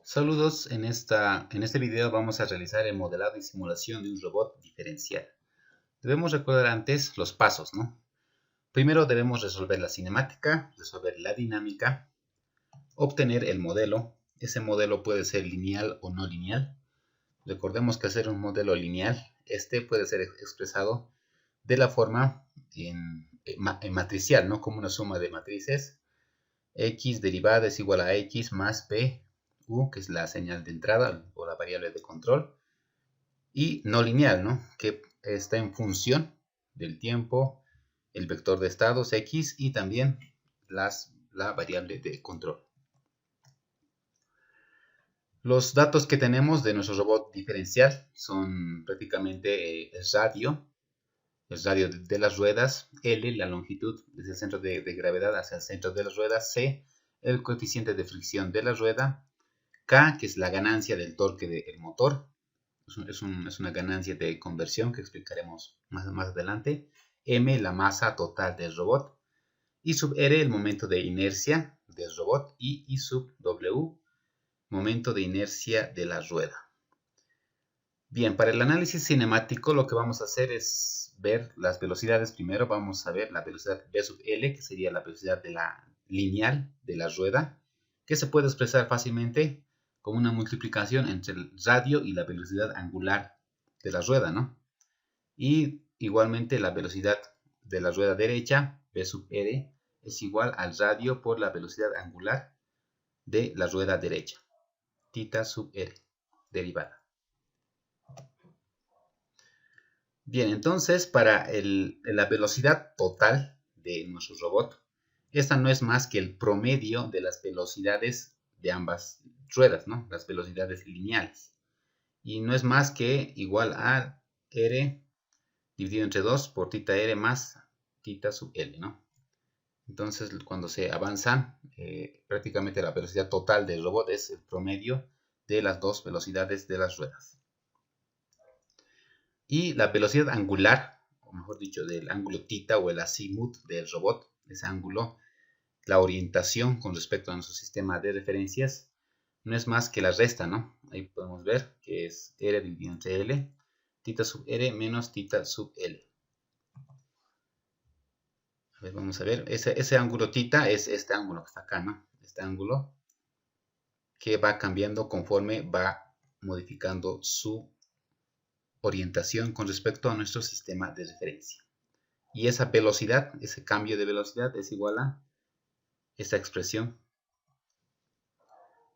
Saludos, en este video vamos a realizar el modelado y simulación de un robot diferencial. Debemos recordar antes los pasos, ¿no? Primero debemos resolver la cinemática, resolver la dinámica, obtener el modelo. Ese modelo puede ser lineal o no lineal. Recordemos que hacer un modelo lineal, este puede ser expresado de la forma en matricial, ¿no? Como una suma de matrices. X derivada es igual a X más B U, que es la señal de entrada o la variable de control, y no lineal, ¿no? Que está en función del tiempo, el vector de estados X y también la variable de control. Los datos que tenemos de nuestro robot diferencial son prácticamente el radio de las ruedas, L, la longitud desde el centro de gravedad hacia el centro de las ruedas, C, el coeficiente de fricción de la rueda, K, que es la ganancia del torque del motor, es una ganancia de conversión que explicaremos más adelante, M, la masa total del robot, I sub R, el momento de inercia del robot, y I sub W, momento de inercia de la rueda. Bien, para el análisis cinemático lo que vamos a hacer es ver las velocidades. Primero vamos a ver la velocidad V sub L, que sería la velocidad de la lineal de la rueda, que se puede expresar fácilmente como una multiplicación entre el radio y la velocidad angular de la rueda, ¿no? Y igualmente la velocidad de la rueda derecha, V sub R, es igual al radio por la velocidad angular de la rueda derecha, θ sub R, derivada. Bien, entonces para la velocidad total de nuestro robot, esta no es más que el promedio de las velocidades de ambas ruedas, ¿no? Las velocidades lineales. Y no es más que igual a R dividido entre 2 por θR más θ sub L, ¿no? Entonces cuando se avanza, prácticamente la velocidad total del robot es el promedio de las dos velocidades de las ruedas. Y la velocidad angular, o mejor dicho, del ángulo θ o el azimut del robot, ese ángulo, la orientación con respecto a nuestro sistema de referencias, no es más que la resta, ¿no? Ahí podemos ver que es R dividido entre L, θ sub R menos θ sub L. A ver, vamos a ver, ese ángulo θ es este ángulo que está acá, ¿no? Este ángulo que va cambiando conforme va modificando su orientación con respecto a nuestro sistema de referencia. Y esa velocidad, ese cambio de velocidad es igual a esta expresión.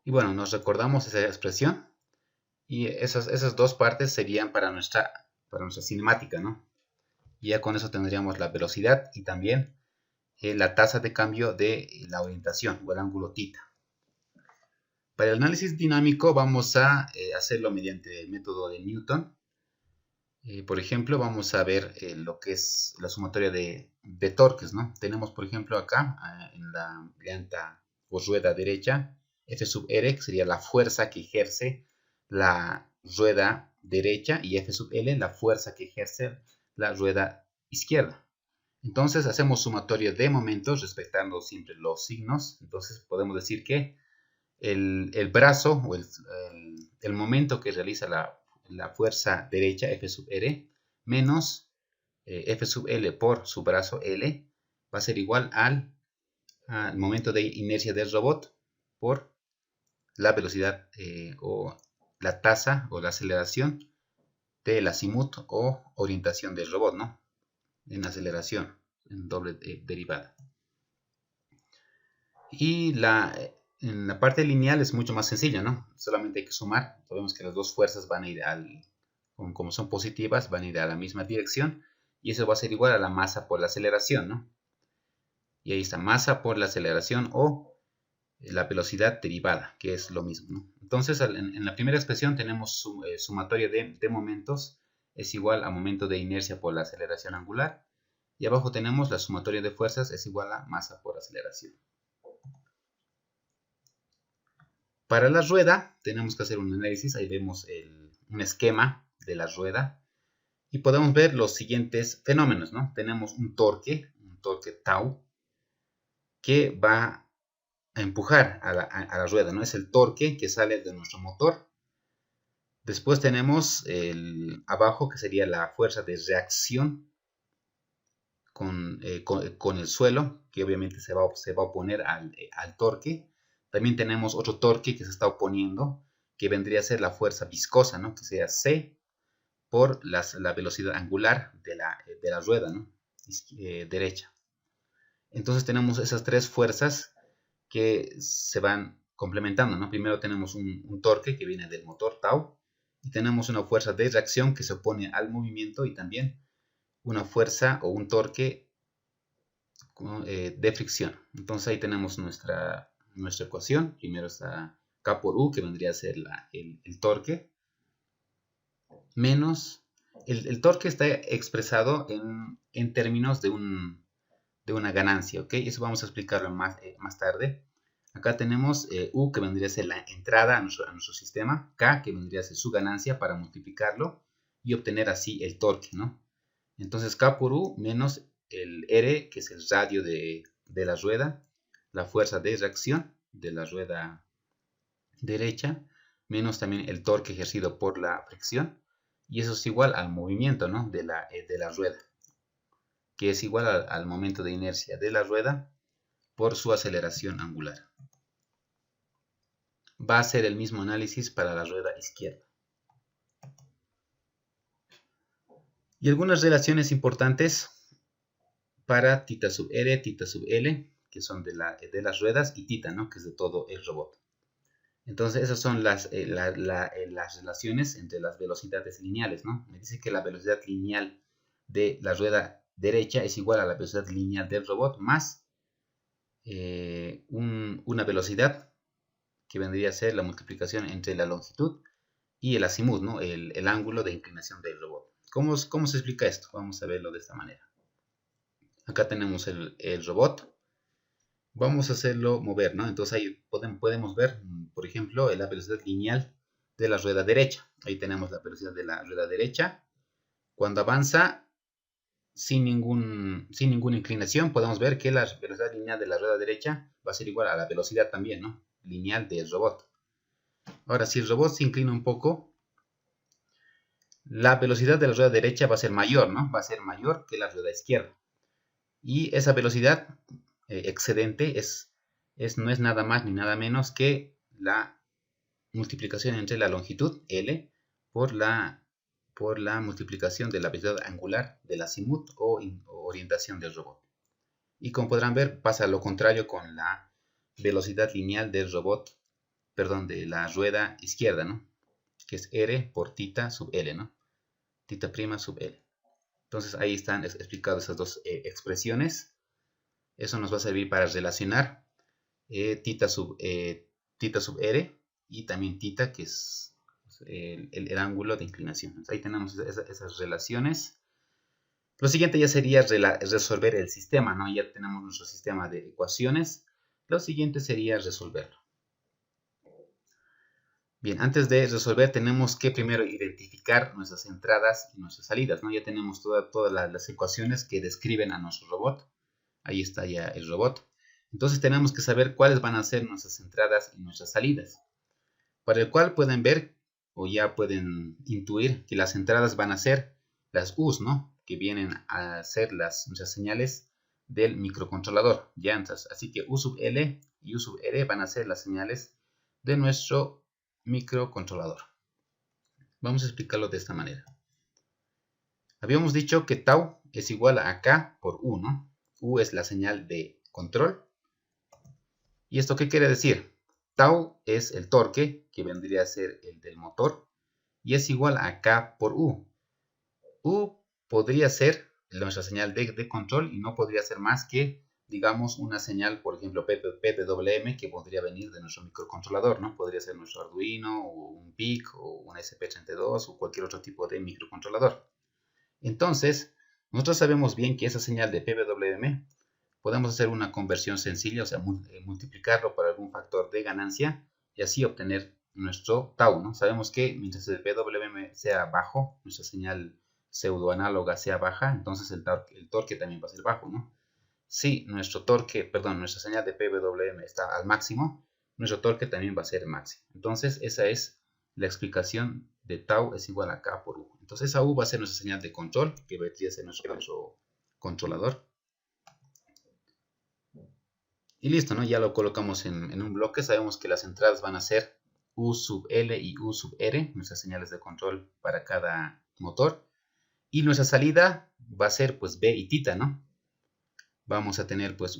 Y bueno, nos recordamos esa expresión. Y esas dos partes serían para nuestra cinemática, ¿no? Y ya con eso tendríamos la velocidad y también la tasa de cambio de la orientación o el ángulo θ. Para el análisis dinámico vamos a hacerlo mediante el método de Newton. Por ejemplo, vamos a ver lo que es la sumatoria de torques, ¿no? Tenemos, por ejemplo, acá en la llanta o rueda derecha, F sub R, que sería la fuerza que ejerce la rueda derecha, y F sub L, la fuerza que ejerce la rueda izquierda. Entonces, hacemos sumatoria de momentos respetando siempre los signos. Entonces, podemos decir que el brazo o el momento que realiza la fuerza derecha, F sub R, menos F sub L por su brazo L, va a ser igual al momento de inercia del robot por la velocidad o la tasa o la aceleración del azimut o orientación del robot, ¿no? En aceleración, en doble derivada. Y en la parte lineal es mucho más sencillo, ¿no? Solamente hay que sumar. Sabemos que las dos fuerzas van a ir como son positivas, van a ir a la misma dirección. Y eso va a ser igual a la masa por la aceleración, ¿no? Y ahí está, masa por la aceleración o la velocidad derivada, que es lo mismo, ¿no? Entonces, en la primera expresión tenemos sumatoria de momentos es igual a momento de inercia por la aceleración angular. Y abajo tenemos la sumatoria de fuerzas es igual a masa por aceleración. Para la rueda tenemos que hacer un análisis. Ahí vemos un esquema de la rueda y podemos ver los siguientes fenómenos, ¿no? Tenemos un torque tau, que va empujar a la rueda, ¿no? Es el torque que sale de nuestro motor. Después tenemos abajo, que sería la fuerza de reacción con el suelo, que obviamente se va a oponer al torque. También tenemos otro torque que se está oponiendo, que vendría a ser la fuerza viscosa, ¿no? Que sería C por la velocidad angular de la rueda, ¿no? Derecha. Entonces tenemos esas tres fuerzas que se van complementando, ¿no? Primero tenemos un torque que viene del motor tau, y tenemos una fuerza de reacción que se opone al movimiento, y también una fuerza o un torque de fricción. Entonces ahí tenemos nuestra ecuación. Primero está K por U, que vendría a ser el torque, menos el torque está expresado en términos de una ganancia, ¿ok? Eso vamos a explicarlo más tarde. Acá tenemos U, que vendría a ser la entrada a nuestro sistema, K, que vendría a ser su ganancia, para multiplicarlo y obtener así el torque, ¿no? Entonces K por U menos el R, que es el radio de la rueda, la fuerza de reacción de la rueda derecha, menos también el torque ejercido por la fricción, y eso es igual al movimiento, ¿no? de la rueda, que es igual al momento de inercia de la rueda por su aceleración angular. Va a ser el mismo análisis para la rueda izquierda. Y algunas relaciones importantes para θ sub R, θ sub L, que son de las ruedas, y θ, ¿no? Que es de todo el robot. Entonces esas son las relaciones entre las velocidades lineales, ¿no? Me dice que la velocidad lineal de la rueda derecha es igual a la velocidad lineal del robot más una velocidad que vendría a ser la multiplicación entre la longitud y el azimut, ¿no? El ángulo de inclinación del robot. ¿Cómo se explica esto? Vamos a verlo de esta manera. Acá tenemos el robot. Vamos a hacerlo mover, ¿no? Entonces ahí podemos ver, por ejemplo, la velocidad lineal de la rueda derecha. Ahí tenemos la velocidad de la rueda derecha. Cuando avanza sin ninguna inclinación, podemos ver que la velocidad lineal de la rueda derecha va a ser igual a la velocidad también, ¿no? Lineal del robot. Ahora, si el robot se inclina un poco, la velocidad de la rueda derecha va a ser mayor, ¿no? Va a ser mayor que la rueda izquierda. Y esa velocidad excedente no es nada más ni nada menos que la multiplicación entre la longitud L por la multiplicación de la velocidad angular del azimut o orientación del robot. Y como podrán ver, pasa lo contrario con la velocidad lineal del robot, perdón, de la rueda izquierda, ¿no? Que es R por θ sub L, ¿no? θ' sub L. Entonces ahí están explicadas esas dos expresiones. Eso nos va a servir para relacionar θ sub R y también θ, que es el ángulo de inclinación. Entonces, ahí tenemos esas relaciones. Lo siguiente ya sería resolver el sistema, ¿no? Ya tenemos nuestro sistema de ecuaciones. Lo siguiente sería resolverlo. Bien, antes de resolver tenemos que primero identificar nuestras entradas y nuestras salidas, ¿no? Ya tenemos todas las ecuaciones que describen a nuestro robot. Ahí está ya el robot. Entonces tenemos que saber cuáles van a ser nuestras entradas y nuestras salidas. Para el cual pueden ver o ya pueden intuir que las entradas van a ser las U's, ¿no? Que vienen a ser nuestras señales del microcontrolador. Ya, entonces, así que U sub L y U sub R van a ser las señales de nuestro microcontrolador. Vamos a explicarlo de esta manera. Habíamos dicho que tau es igual a K por U, ¿no? U es la señal de control. ¿Y esto qué quiere decir? Tau es el torque, que vendría a ser el del motor, y es igual a K por U. U podría ser nuestra señal de control y no podría ser más que, digamos, una señal, por ejemplo, PWM, que podría venir de nuestro microcontrolador, ¿no? Podría ser nuestro Arduino, o un PIC, o un SP32, o cualquier otro tipo de microcontrolador. Entonces, nosotros sabemos bien que esa señal de PWM podemos hacer una conversión sencilla, o sea, multiplicarlo por algún factor de ganancia y así obtener nuestro tau, ¿no? Sabemos que mientras el PWM sea bajo, nuestra señal pseudoanáloga sea baja, entonces el torque también va a ser bajo, ¿no? si nuestro torque, perdón, nuestra señal de PWM está al máximo, nuestro torque también va a ser el máximo. Entonces, esa es la explicación de tau es igual a K por U. Entonces, esa U va a ser nuestra señal de control, que vendría a ser nuestro controlador. Y listo, ¿no? Ya lo colocamos en un bloque. Sabemos que las entradas van a ser U sub L y U sub R, nuestras señales de control para cada motor. Y nuestra salida va a ser pues B y tita, ¿no? Vamos a tener pues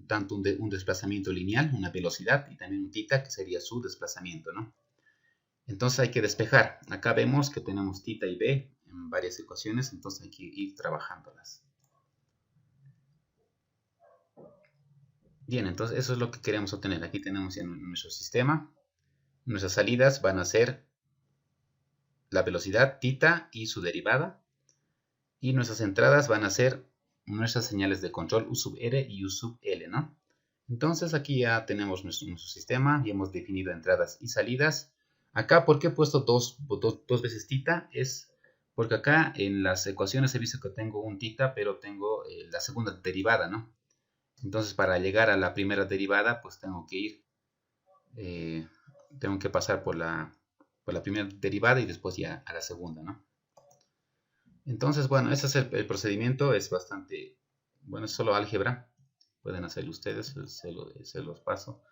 tanto un desplazamiento lineal, una velocidad, y también un tita, que sería su desplazamiento, ¿no? Entonces hay que despejar. Acá vemos que tenemos tita y B en varias ecuaciones, entonces hay que ir trabajándolas. Bien, entonces eso es lo que queremos obtener. Aquí tenemos ya nuestro sistema. Nuestras salidas van a ser la velocidad tita y su derivada. Y nuestras entradas van a ser nuestras señales de control U sub R y U sub L, ¿no? Entonces aquí ya tenemos nuestro sistema y hemos definido entradas y salidas. Acá, ¿por qué he puesto dos veces tita? Es porque acá en las ecuaciones he visto que tengo un tita, pero tengo la segunda derivada, ¿no? Entonces para llegar a la primera derivada, pues tengo que pasar por la primera derivada y después ya a la segunda, ¿no? Entonces, bueno, ese es el procedimiento, es bastante, bueno, es solo álgebra, pueden hacerlo ustedes, se los paso.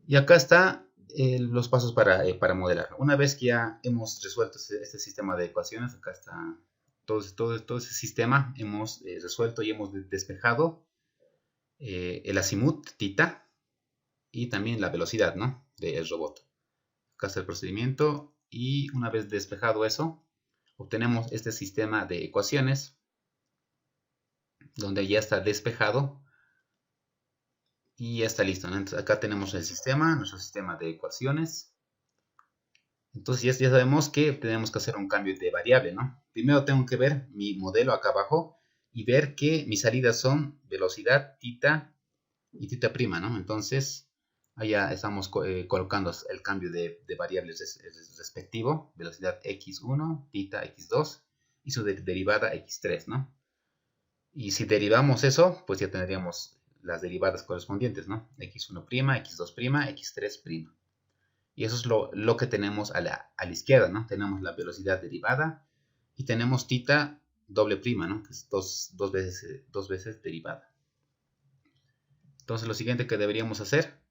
Y acá está los pasos para modelar. Una vez que ya hemos resuelto este sistema de ecuaciones, acá está todo ese sistema, hemos resuelto y hemos despejado el azimut, tita, y también la velocidad, ¿no?, del robot. Acá está el procedimiento y una vez despejado eso, obtenemos este sistema de ecuaciones donde ya está despejado y ya está listo, ¿no? Entonces acá tenemos el sistema, nuestro sistema de ecuaciones. Entonces ya sabemos que tenemos que hacer un cambio de variable, ¿no? Primero tengo que ver mi modelo acá abajo y ver que mis salidas son velocidad, tita y tita prima, ¿no? Entonces allá estamos colocando el cambio de variables respectivo, velocidad x1, tita x2 y su derivada x3, ¿no? Y si derivamos eso, pues ya tendríamos las derivadas correspondientes, ¿no? x1', x2', x3'. Y eso es lo que tenemos a la izquierda, ¿no? Tenemos la velocidad derivada y tenemos tita doble prima, ¿no? Que es dos veces derivada. Entonces lo siguiente que deberíamos hacer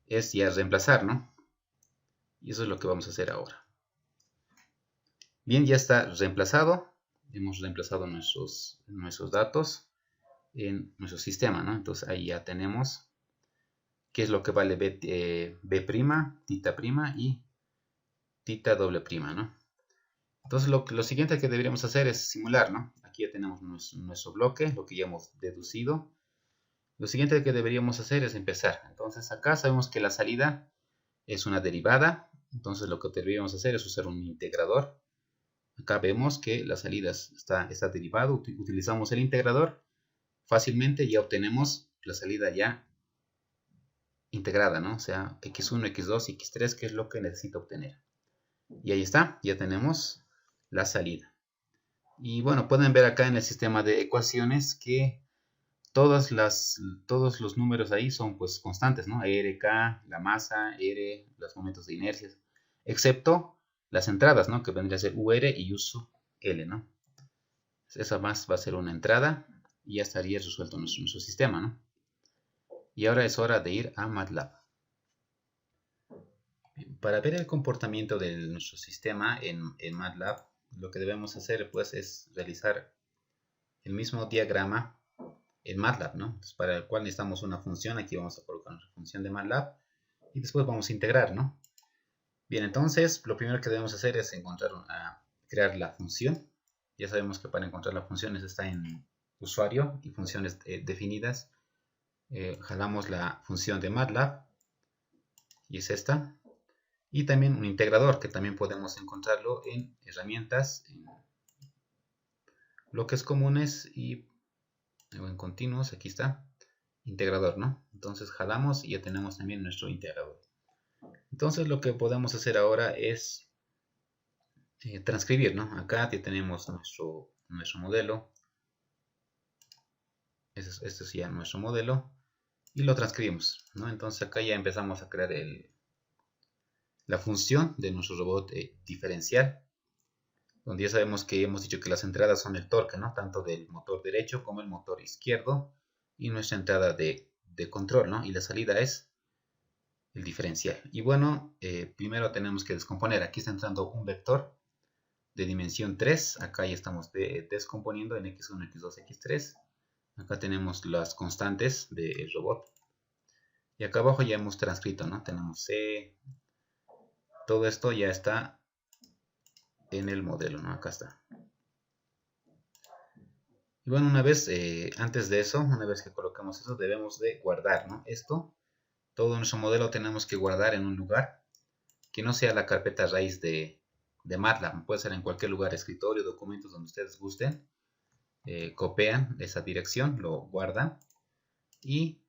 es ya reemplazar, ¿no? Y eso es lo que vamos a hacer ahora. Bien, ya está reemplazado. Hemos reemplazado nuestros datos en nuestro sistema, ¿no? Entonces ahí ya tenemos qué es lo que vale B', tita prima y tita doble prima, ¿no? Entonces lo siguiente que deberíamos hacer es simular, ¿no? Aquí ya tenemos nuestro bloque, lo que ya hemos deducido. Lo siguiente que deberíamos hacer es empezar. Entonces acá sabemos que la salida es una derivada. Entonces lo que deberíamos hacer es usar un integrador. Acá vemos que la salida está derivada. Utilizamos el integrador. Fácilmente ya obtenemos la salida ya integrada, ¿no? O sea, x1, x2 y x3, que es lo que necesito obtener. Y ahí está, ya tenemos la salida. Y bueno, pueden ver acá en el sistema de ecuaciones que todos los números ahí son pues constantes, ¿no? R, K, la masa, R, los momentos de inercia, excepto las entradas, ¿no? Que vendría a ser UR y U sub L, ¿no? Esa más va a ser una entrada y ya estaría resuelto nuestro sistema, ¿no? Y ahora es hora de ir a MATLAB. Para ver el comportamiento de nuestro sistema en MATLAB, lo que debemos hacer pues es realizar el mismo diagrama en MATLAB, ¿no? Entonces, para el cual necesitamos una función. Aquí vamos a colocar nuestra función de MATLAB y después vamos a integrar, ¿no? Bien, entonces lo primero que debemos hacer es crear la función. Ya sabemos que para encontrar la función está en usuario y funciones definidas. Jalamos la función de MATLAB y es esta. Y también un integrador, que también podemos encontrarlo en herramientas, en bloques comunes y en continuos. Aquí está, integrador, ¿no? Entonces jalamos y ya tenemos también nuestro integrador. Entonces lo que podemos hacer ahora es transcribir, ¿no? Acá ya tenemos nuestro modelo. Este es ya nuestro modelo. Y lo transcribimos, ¿no? Entonces acá ya empezamos a crear la función de nuestro robot diferencial, donde ya sabemos que hemos dicho que las entradas son el torque, ¿no? Tanto del motor derecho como el motor izquierdo, y nuestra entrada de control, ¿no? Y la salida es el diferencial. Y bueno, primero tenemos que descomponer. Aquí está entrando un vector de dimensión 3. Acá ya estamos descomponiendo en x1, x2, x3. Acá tenemos las constantes del robot. Y acá abajo ya hemos transcrito, ¿no? Tenemos C. Todo esto ya está en el modelo, ¿no? Acá está. Y bueno, antes de eso, una vez que colocamos eso, debemos de guardar, ¿no? Todo nuestro modelo tenemos que guardar en un lugar que no sea la carpeta raíz de MATLAB. Puede ser en cualquier lugar, escritorio, documentos, donde ustedes gusten. Copian esa dirección, lo guardan y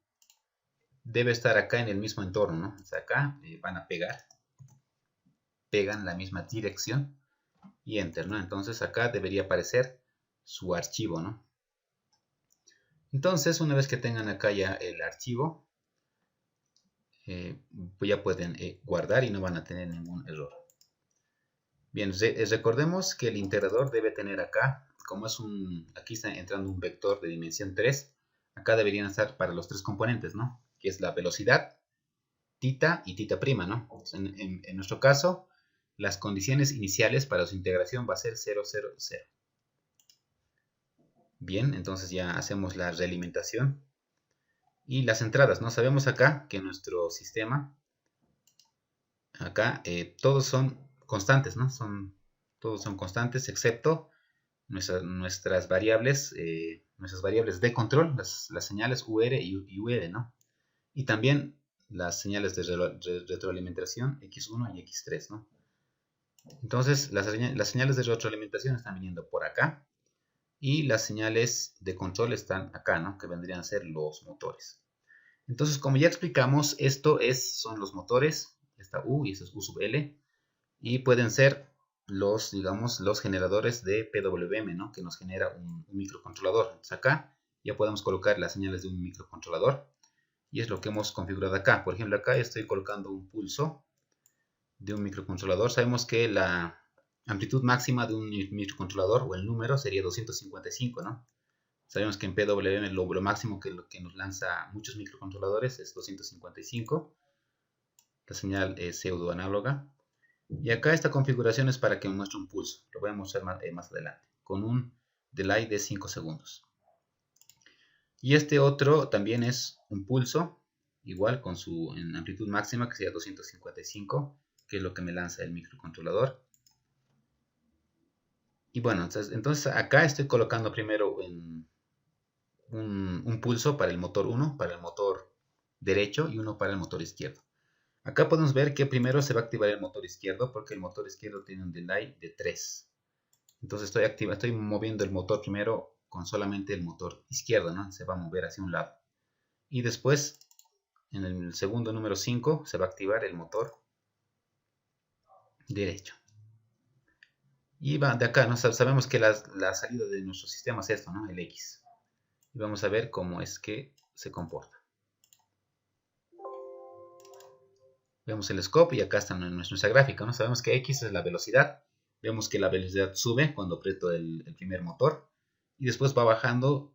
debe estar acá en el mismo entorno, ¿no? O sea, acá van a pegan la misma dirección y enter, ¿no? Entonces acá debería aparecer su archivo, ¿no? Entonces, una vez que tengan acá ya el archivo, pues ya pueden guardar y no van a tener ningún error. Bien, recordemos que el integrador debe tener acá, como aquí está entrando un vector de dimensión 3, acá deberían estar para los tres componentes, ¿no? Que es la velocidad, tita y tita prima, ¿no? En nuestro caso, las condiciones iniciales para su integración va a ser 0, 0, 0. Bien, entonces ya hacemos la realimentación. Y las entradas, ¿no? Sabemos acá que nuestro sistema, acá todos son constantes, ¿no? Todos son constantes excepto nuestras variables de control, las señales UR y UR, ¿no? Y también las señales de retroalimentación X1 y X3, ¿no? Entonces, las señales de retroalimentación están viniendo por acá y las señales de control están acá, ¿no? Que vendrían a ser los motores. Entonces, como ya explicamos, son los motores, esta U y esta es U sub L, y pueden ser digamos, los generadores de PWM, ¿no? Que nos genera un microcontrolador. Entonces acá ya podemos colocar las señales de un microcontrolador y es lo que hemos configurado acá. Por ejemplo, acá estoy colocando un pulso de un microcontrolador. Sabemos que la amplitud máxima de un microcontrolador o el número sería 255, ¿no? Sabemos que en PWM lo máximo que nos lanza muchos microcontroladores es 255. La señal es pseudoanáloga. Y acá esta configuración es para que muestre un pulso. Lo voy a mostrar más adelante. Con un delay de 5 segundos. Y este otro también es un pulso. Igual con en amplitud máxima que sería 255. Que es lo que me lanza el microcontrolador. Y bueno, entonces acá estoy colocando primero un pulso para el motor 1, para el motor derecho y uno para el motor izquierdo. Acá podemos ver que primero se va a activar el motor izquierdo porque el motor izquierdo tiene un delay de 3. Entonces estoy moviendo el motor primero con solamente el motor izquierdo, ¿no? Se va a mover hacia un lado. Y después, en el segundo número 5, se va a activar el motor derecho. Y de acá, ¿no? Sabemos que la salida de nuestro sistema es esto, ¿no? El X. Y vamos a ver cómo es que se comporta. Vemos el scope y acá está nuestra gráfica, ¿no? Sabemos que X es la velocidad. Vemos que la velocidad sube cuando aprieto el primer motor. Y después va bajando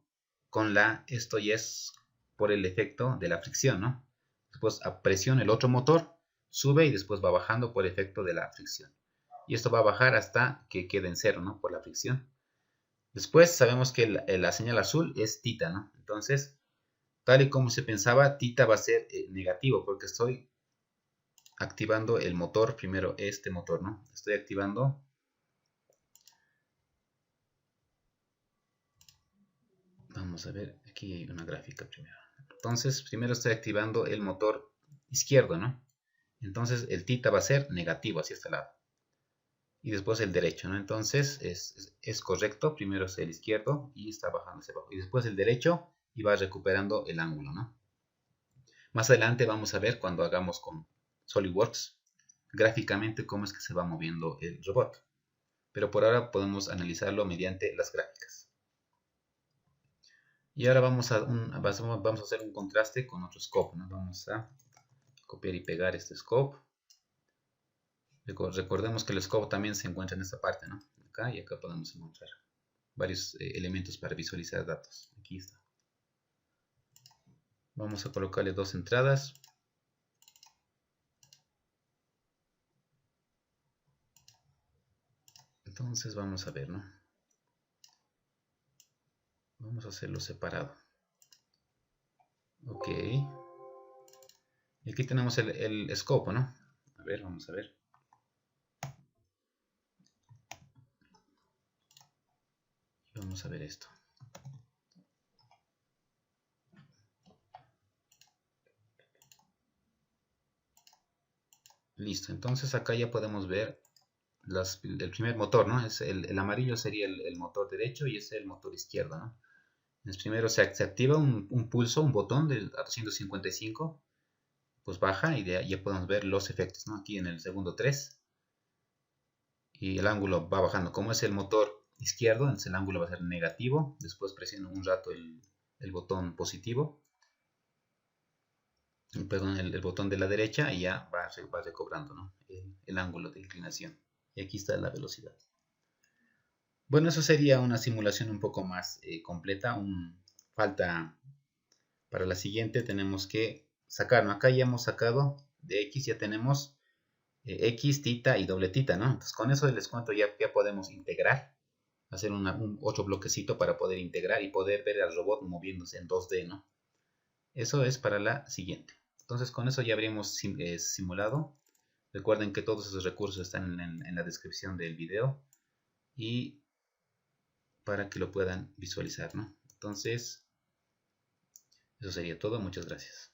esto ya es por el efecto de la fricción, ¿no? Después presiono el otro motor, sube y después va bajando por efecto de la fricción. Y esto va a bajar hasta que quede en cero, ¿no? Por la fricción. Después sabemos que la señal azul es tita, ¿no? Entonces, tal y como se pensaba, tita va a ser negativo porque estoy activando el motor, primero este motor, ¿no? Estoy activando. Vamos a ver, aquí hay una gráfica primero. Entonces, primero estoy activando el motor izquierdo, ¿no? Entonces, el tita va a ser negativo hacia este lado. Y después el derecho, ¿no? Entonces, es correcto. Primero es el izquierdo y está bajando hacia abajo. Y después el derecho y va recuperando el ángulo, ¿no? Más adelante vamos a ver cuando hagamos con SolidWorks gráficamente cómo es que se va moviendo el robot. Pero por ahora podemos analizarlo mediante las gráficas. Y ahora vamos a hacer un contraste con otro scope, ¿no? Vamos a copiar y pegar este scope. Recordemos que el scope también se encuentra en esta parte, ¿no? Acá y acá podemos encontrar varios elementos para visualizar datos. Aquí está. Vamos a colocarle dos entradas. Entonces vamos a ver, ¿no? Vamos a hacerlo separado. Ok. Y aquí tenemos el scope, ¿no? A ver, vamos a ver. Vamos a ver esto. Listo, entonces acá ya podemos ver el primer motor, ¿no? Es el amarillo sería el motor derecho y ese es el motor izquierdo, ¿no? En el primero se activa un pulso, un botón del a 255, pues baja y de ahí ya podemos ver los efectos, ¿no? Aquí en el segundo 3 y el ángulo va bajando. Como es el motor izquierdo, entonces el ángulo va a ser negativo, después presiono un rato el botón positivo, perdón, el botón de la derecha y ya va recobrando, ¿no? el ángulo de inclinación. Y aquí está la velocidad. Bueno, eso sería una simulación un poco más completa. Falta para la siguiente, tenemos que sacar, ¿no? Acá ya hemos sacado de X, ya tenemos X, tita y doble tita, ¿no? Entonces con eso les cuento, ya podemos integrar, hacer otro bloquecito para poder integrar y poder ver al robot moviéndose en 2D, ¿no? Eso es para la siguiente. Entonces con eso ya habríamos simulado. Recuerden que todos esos recursos están en la descripción del video y para que lo puedan visualizar, ¿no? Entonces, eso sería todo. Muchas gracias.